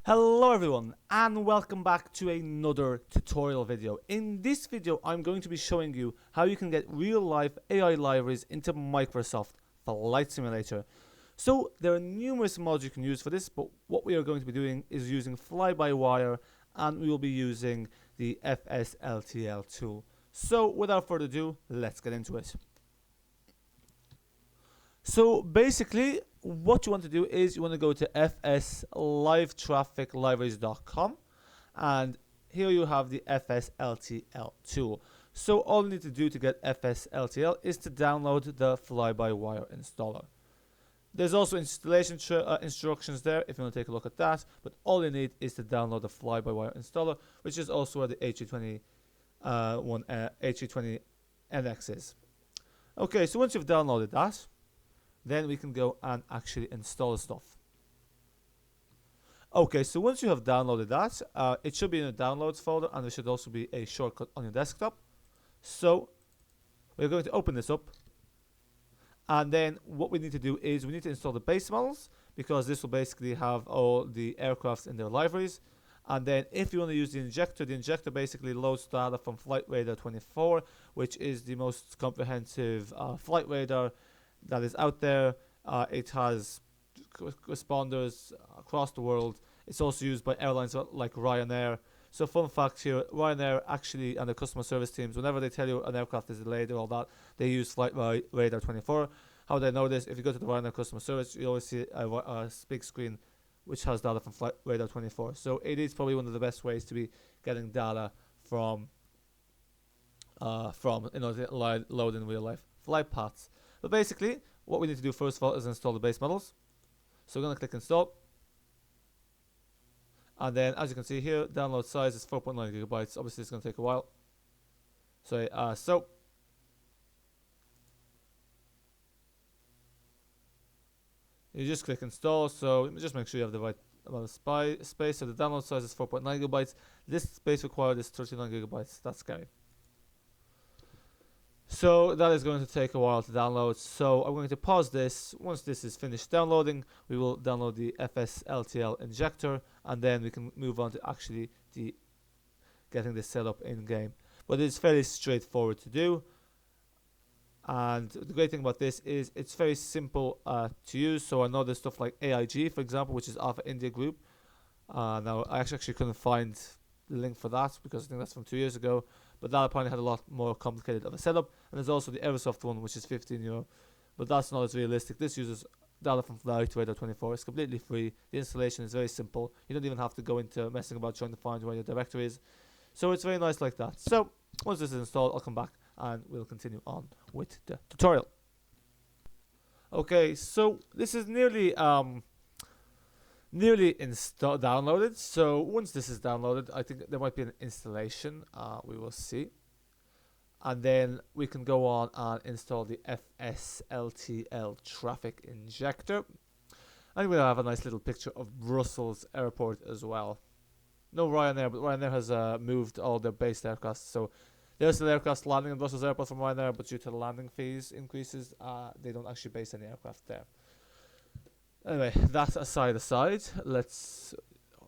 Hello everyone and welcome back to another tutorial video. In this video I'm going to be showing you how you can get real life AI libraries into Microsoft Flight Simulator. So there are numerous mods you can use for this, but what we are going to be doing is using Flybywire, and we will be using the FSLTL tool. So without further ado, let's get into it. So basically what you want to do is you want to go to fslivetrafficlibraries.com, and here you have the FSLTL tool. So all you need to do to get FSLTL is to download the Flybywire installer. There's also installation instructions there if you want to take a look at that, but all you need is to download the Flybywire installer, which is also where the A320NX is. Okay, so once you've downloaded that, then we can go and actually install the stuff. Okay, so once you have downloaded that, it should be in the downloads folder, and there should also be a shortcut on your desktop. So we're going to open this up, and then what we need to do is we need to install the base models, because this will basically have all the aircrafts in their liveries. And then if you want to use the Injector basically loads data from Flight Radar 24, which is the most comprehensive flight radar that is out there. It has responders across the world. It's also used by airlines like Ryanair. So fun fact here, Ryanair actually, and the customer service teams, whenever they tell you an aircraft is delayed or all that, they use Flight Radar 24. How they know this? If you go to the Ryanair customer service, you always see a big screen which has data from Flight Radar 24. So it is probably one of the best ways to be getting data from load in real life flight paths. But basically, what we need to do first of all is install the base models. So we're going to click install. And then, as you can see here, download size is 4.9 gigabytes. Obviously, it's going to take a while. So you just click install. So just make sure you have the right amount of space. So the download size is 4.9 gigabytes. This space required is 39 gigabytes. That's scary. So that is going to take a while to download. So I'm going to pause this. Once this is finished downloading, we will download the FSLTL injector, and then we can move on to actually getting this set up in game. But it's fairly straightforward to do. And the great thing about this is it's very simple to use. So I know there's stuff like AIG, for example, which is Alpha India Group. Now I actually couldn't find the link for that because I think that's from 2 years ago. But that apparently had a lot more complicated of a setup. And there's also the Aerosoft one, which is €15. But that's not as realistic. This uses data from Flight Radar 24. It's completely free. The installation is very simple. You don't even have to go into messing about trying to find where your directory is. So it's very nice like that. So once this is installed, I'll come back and we'll continue on with the tutorial. Okay, so this is nearly downloaded. So once this is downloaded, I think there might be an installation. We will see. And then we can go on and install the FSLTL traffic injector. And we'll have a nice little picture of Brussels airport as well. No Ryanair, but Ryanair has moved all their based aircraft. So there's still aircraft landing in Brussels airport from Ryanair, but due to the landing fees increases, they don't actually base any aircraft there. Anyway, that aside, let's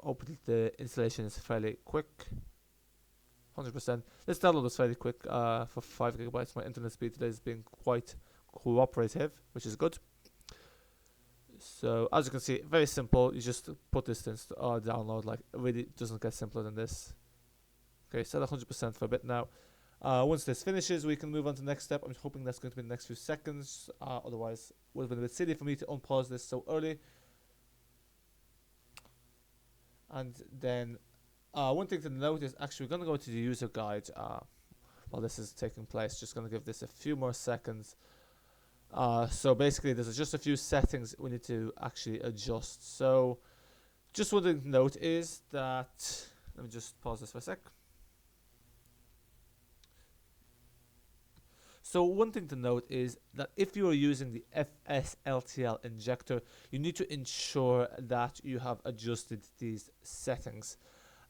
open the installation. Is fairly quick, 100%. Let's download this fairly quick for 5 gigabytes. My internet speed today is being quite cooperative, which is good. So as you can see, very simple. You just put this to download. Like, it really doesn't get simpler than this. Okay, set 100% for a bit now. Once this finishes, we can move on to the next step. I'm hoping that's going to be the next few seconds. Otherwise, it would have been a bit silly for me to unpause this so early. And then one thing to note is actually we're going to go to the user guide while this is taking place. Just going to give this a few more seconds. So basically, there's just a few settings we need to actually adjust. So just one thing to note is that, let me just pause this for a sec. So one thing to note is that if you are using the FSLTL injector, you need to ensure that you have adjusted these settings.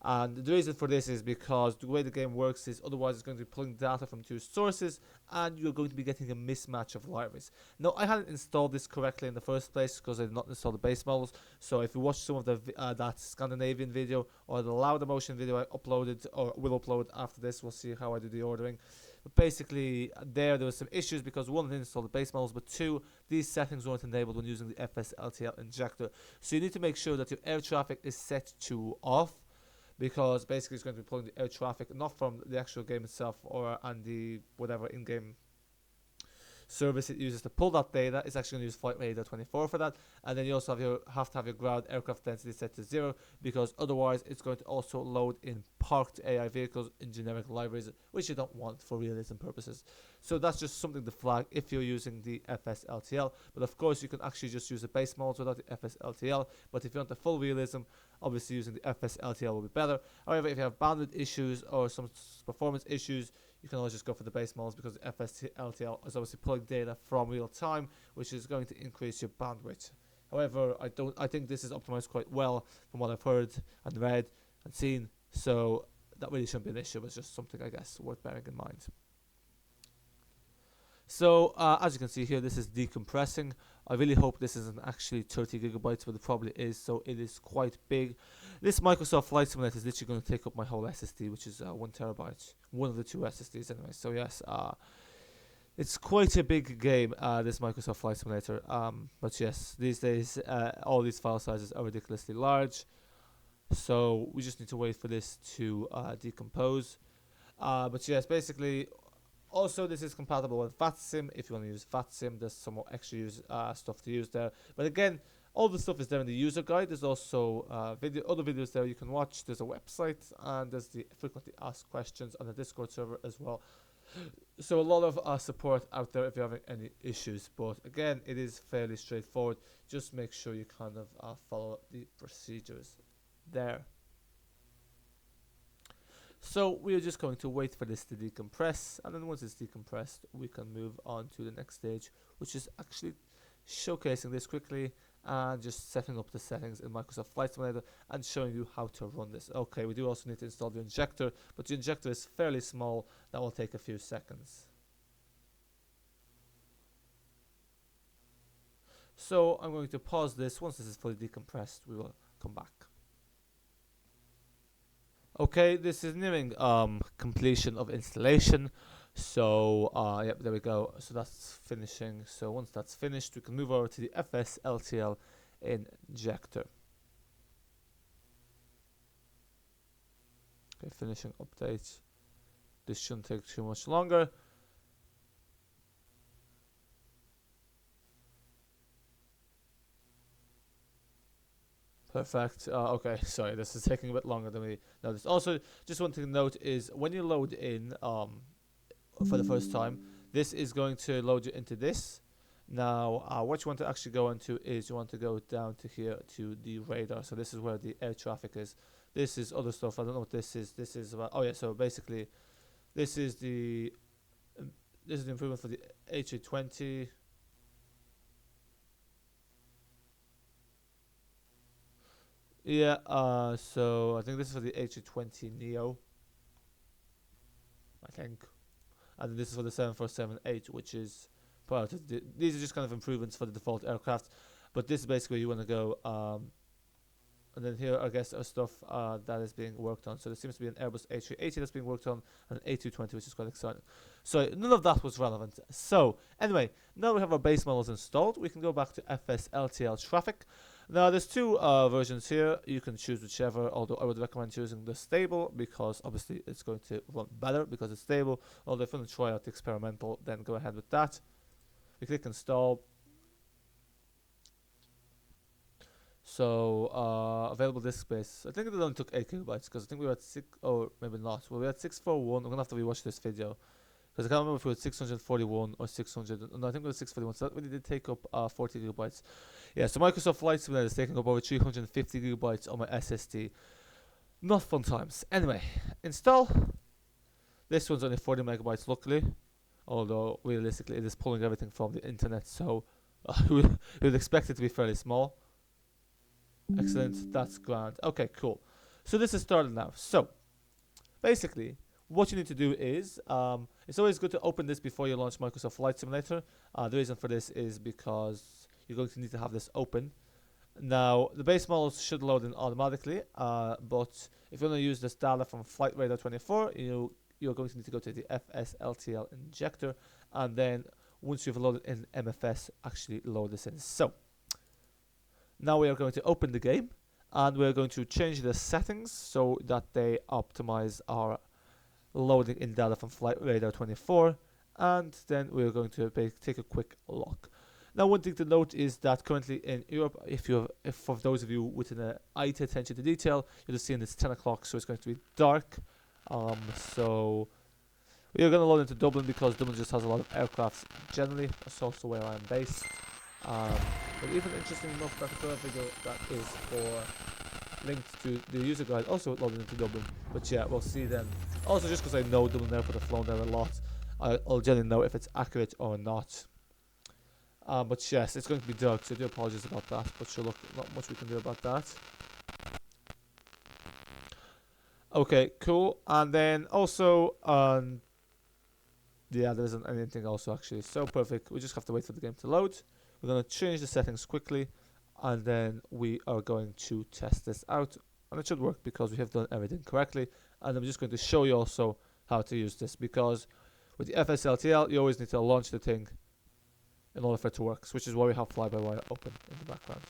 And the reason for this is because the way the game works is otherwise it's going to be pulling data from two sources and you're going to be getting a mismatch of libraries. Now, I hadn't installed this correctly in the first place because I did not install the base models. So if you watch some of the that Scandinavian video or the Laudamotion video I uploaded or will upload after this, we'll see how I do the ordering. But basically, there were some issues because one, I didn't install the base models, but two, these settings weren't enabled when using the FSLTL injector. So you need to make sure that your air traffic is set to off, because basically it's going to be pulling the air traffic not from the actual game itself or and the whatever in-game service it uses to pull that data. It's actually going to use Flight Radar 24 for that, and then you also have to have your ground aircraft density set to 0, because otherwise it's going to also load in parked AI vehicles in generic libraries, which you don't want for realism purposes. So that's just something to flag if you're using the FSLTL. But of course you can actually just use the base models without the FSLTL, but if you want the full realism, obviously using the FSLTL will be better. However, if you have bandwidth issues or some performance issues, you can always just go for the base models, because the FSLTL is obviously pulling data from real time, which is going to increase your bandwidth. However, I think this is optimized quite well from what I've heard and read and seen, so that really shouldn't be an issue. It's just something, I guess, worth bearing in mind. So as you can see here, this is decompressing. I really hope this isn't actually 30 gigabytes, but it probably is, so it is quite big. This Microsoft Flight Simulator is literally going to take up my whole SSD, which is 1 terabyte, one of the two SSDs anyway. So yes, it's quite a big game, this Microsoft Flight Simulator. But yes, these days all these file sizes are ridiculously large, so we just need to wait for this to decompose. But yes, basically. Also, this is compatible with FATSIM. If you want to use FATSIM, there's some more extra stuff to use there. But again, all the stuff is there in the user guide. There's also other videos there you can watch. There's a website, and there's the frequently asked questions on the Discord server as well. So a lot of support out there if you're having any issues. But again, it is fairly straightforward. Just make sure you kind of follow the procedures there. So we are just going to wait for this to decompress, and then once it's decompressed, we can move on to the next stage, which is actually showcasing this quickly and just setting up the settings in Microsoft Flight Simulator and showing you how to run this. Okay, we do also need to install the injector, but the injector is fairly small. That will take a few seconds. So I'm going to pause this. Once this is fully decompressed, we will come back. Okay, this is nearing completion of installation. So yep, there we go. So that's finishing. So once that's finished, we can move over to the FSLTL injector. Okay, finishing update. This shouldn't take too much longer. Perfect. Okay, sorry, this is taking a bit longer than we noticed. Also, just one thing to note is when you load in for the first time, this is going to load you into this. Now, what you want to actually go into is you want to go down to here to the radar. So this is where the air traffic is. This is other stuff. I don't know what this is. This is about. Oh yeah. So basically, this is the improvement for the A320. Yeah, so I think this is for the A320 Neo, I think. And this is for the 747-8, which is part of these are just kind of improvements for the default aircraft. But this is basically where you want to go. And then here, I guess, are stuff that is being worked on. So there seems to be an Airbus A380 that's being worked on, and an A220, which is quite exciting. So none of that was relevant. So anyway, now we have our base models installed. We can go back to FSLTL traffic. Now there's two versions here. You can choose whichever, although I would recommend choosing the stable, because obviously it's going to run better because it's stable. Although if you want to try out the experimental, then go ahead with that. We click install. So available disk space. I think it only took 8 gigabytes because I think we were at 6, or maybe not. Well, we had 641. I'm gonna have to rewatch this video because I can't remember if we had 641 or 600. No, I think it was 641. So that really did take up 40 gigabytes. Yeah. So Microsoft Flight Simulator is taking up over 350 gigabytes on my SSD. Not fun times. Anyway, install. This one's only 40 megabytes, luckily. Although realistically, it is pulling everything from the internet, so we would expect it to be fairly small. Excellent, that's grand. Okay, cool. So this is started now. So basically, what you need to do is, it's always good to open this before you launch Microsoft Flight Simulator. The reason for this is because you're going to need to have this open. Now, the base models should load in automatically, but if you want to use this data from Flight Radar 24, you're going to need to go to the FSLTL injector, and then once you've loaded in MFS, actually load this in. So, now we are going to open the game, and we're going to change the settings so that they optimize our loading in data from Flight Radar 24, and then we're going to take a quick look. Now, one thing to note is that currently in Europe, if for those of you with an eye to attention to detail, you'll just see it's 10 o'clock, so it's going to be dark. So we are going to load into Dublin because Dublin just has a lot of aircrafts generally. That's also where I'm based. But even interesting enough, that the video that is for linked to the user guide also loaded into Dublin. But yeah, we'll see then. Also, just because I know Dublin Airport, I've flown there a lot, I'll generally know if it's accurate or not. But yes, it's going to be dark, so I do apologize about that. But sure, look, not much we can do about that. Okay, cool. And then also, yeah, there isn't anything also actually. So perfect. We just have to wait for the game to load. We're going to change the settings quickly, and then we are going to test this out. And it should work because we have done everything correctly. And I'm just going to show you also how to use this, because with the FSLTL, you always need to launch the thing in order for it to work, which is why we have Flybywire open in the background.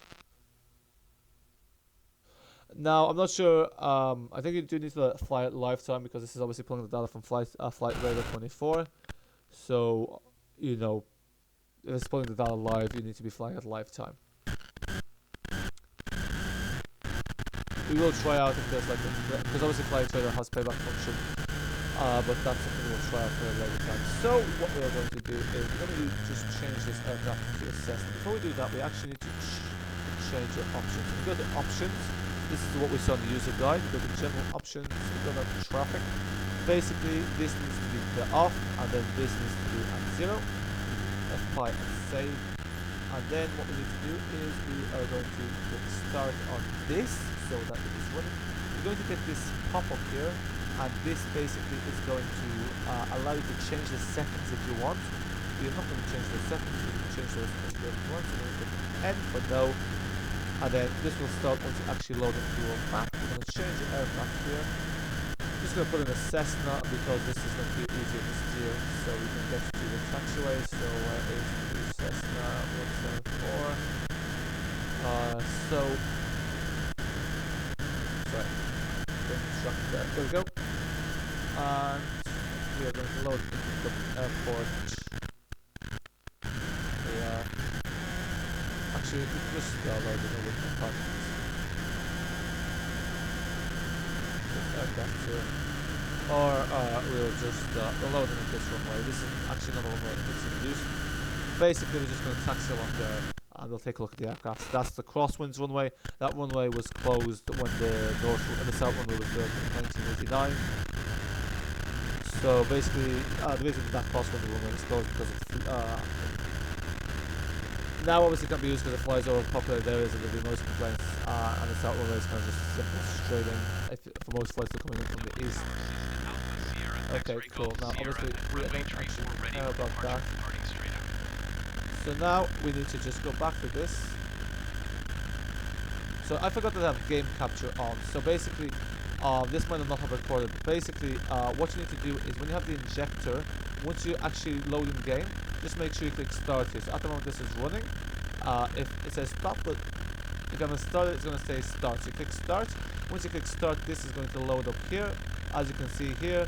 Now, I'm not sure, I think you do need to fly at live time, because this is obviously pulling the data from Flight Radar 24. So, you know, if it's pulling the data live, you need to be flying at live time. We will try out if there's like, because obviously Flight Radar has playback function. But that's something we'll try out for a later time. So what we're going to do is we're going to just change this aircraft to assess. Before we do that, we actually need to change your options. We go to options. This is what we saw in the user guide. We go to general options. We go to traffic. Basically, this needs to be off, and then this needs to be at 0. F5 and save. And then what we need to do is we are going to click start on this so that it is running. We're going to get this pop-up here. And this basically is going to allow you to change the settings if you want. You're not going to change the settings, you can change those if you want. So we're going to click N for no. And then this will start once you actually load into your map. We're going to change the aircraft here. I'm just going to put in a Cessna because this is going to be easier to steer, so we can get to the taxiway. So where is the Cessna 174? Sorry. There we go. And we are going to load into the airport. We are actually just loading a little compartment. Aircraft here. Or we'll just load in this runway. This is actually not a runway that's in use. Basically, we're just going to taxi along there, and we'll take a look at the aircraft. That's the Crosswinds runway. That runway was closed when the south runway was built in 1989. So basically, the reason that Crosswinds runway is closed because it's now obviously can't be used because it flies over populated areas and there'll be noise complaints. And the south runway is kind of just simple straight in for most flights that are coming in from the east. Okay, cool. Now obviously we don't actually care about that. So now we need to just go back to this. So I forgot to have game capture on. So basically, this might not have recorded. But basically, what you need to do is when you have the injector, once you actually load in game, just make sure you click start here. So at the moment this is running. If it says stop, but if you're going to start it, it's going to say start. So you click start. Once you click start, this is going to load up here. As you can see here,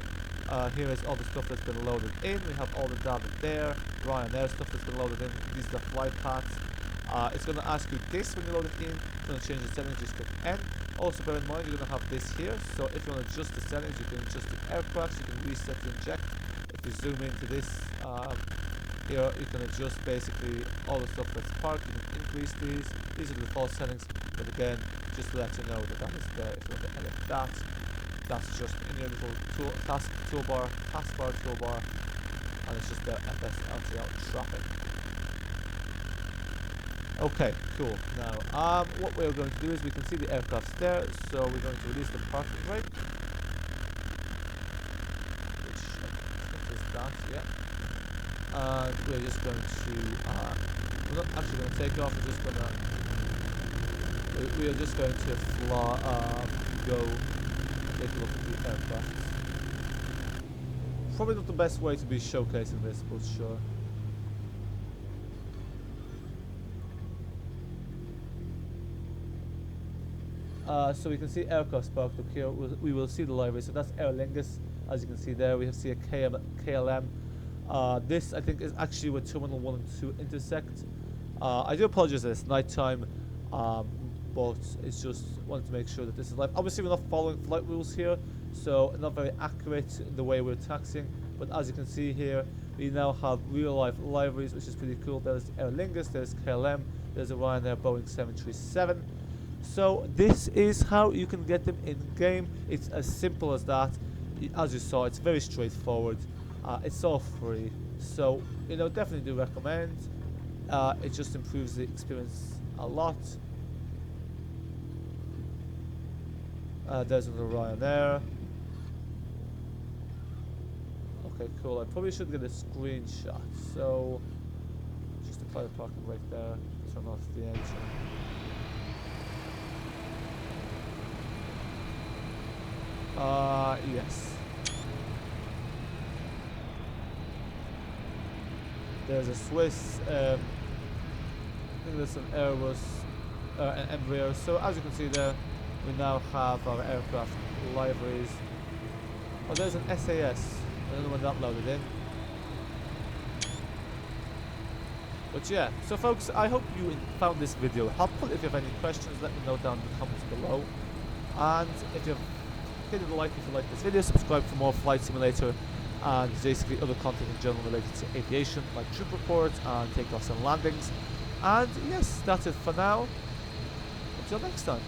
here is all the stuff that's been loaded in. We have all the data there. Ryanair stuff that's been loaded in. These are the flight paths. It's going to ask you this when you load it in. It's going to change the settings, just click N. Also bear in mind you're going to have this here. So if you want to adjust the settings, you can adjust the aircraft, you can reset the inject. If you zoom into this here, you can adjust basically all the stuff that's parked. You can increase these. These are the default settings, but again, just to let you know that that is there. If you want to edit that, that's just in your little taskbar toolbar, and it's just the FSLTL traffic. Okay, cool. Now, what we're going to do is we can see the aircraft there, so we're going to release the parking brake, which I think is that, yeah. And we're just going to, we're not actually going to take off, we're just going to, we are just going to fly, go take a look at the aircraft. Probably not the best way to be showcasing this, but sure. So we can see aircraft parked up here. We will see the livery. So that's Aer Lingus. As you can see there, we have see a KLM. This I think is actually where Terminal 1 and 2 intersect. I do apologize that it's nighttime, but it's just wanted to make sure that this is live. Obviously, we're not following flight rules here, so not very accurate in the way we're taxiing. But as you can see here, we now have real life liveries, which is pretty cool. There's Aer Lingus, there's KLM, there's a Ryanair Boeing 737. So this is how you can get them in game. It's as simple as that. As you saw, it's very straightforward. It's all free, so you know, definitely do recommend. It just improves the experience a lot. There's another Ryanair. Okay, cool. I probably should get a screenshot. So just apply the parking brake there. Turn off the engine. Yes. There's a Swiss, I think there's an Airbus, an Embraer. So as you can see there, we now have our aircraft liveries. Oh, there's an SAS. I don't know when that loaded in. But yeah, so folks, I hope you found this video helpful. If you have any questions, let me know down in the comments below. And if you have hit the like if you like this video, subscribe for more flight simulator and basically other content in general related to aviation, like trip reports and takeoffs and landings. And yes, that's it for now. Until next time.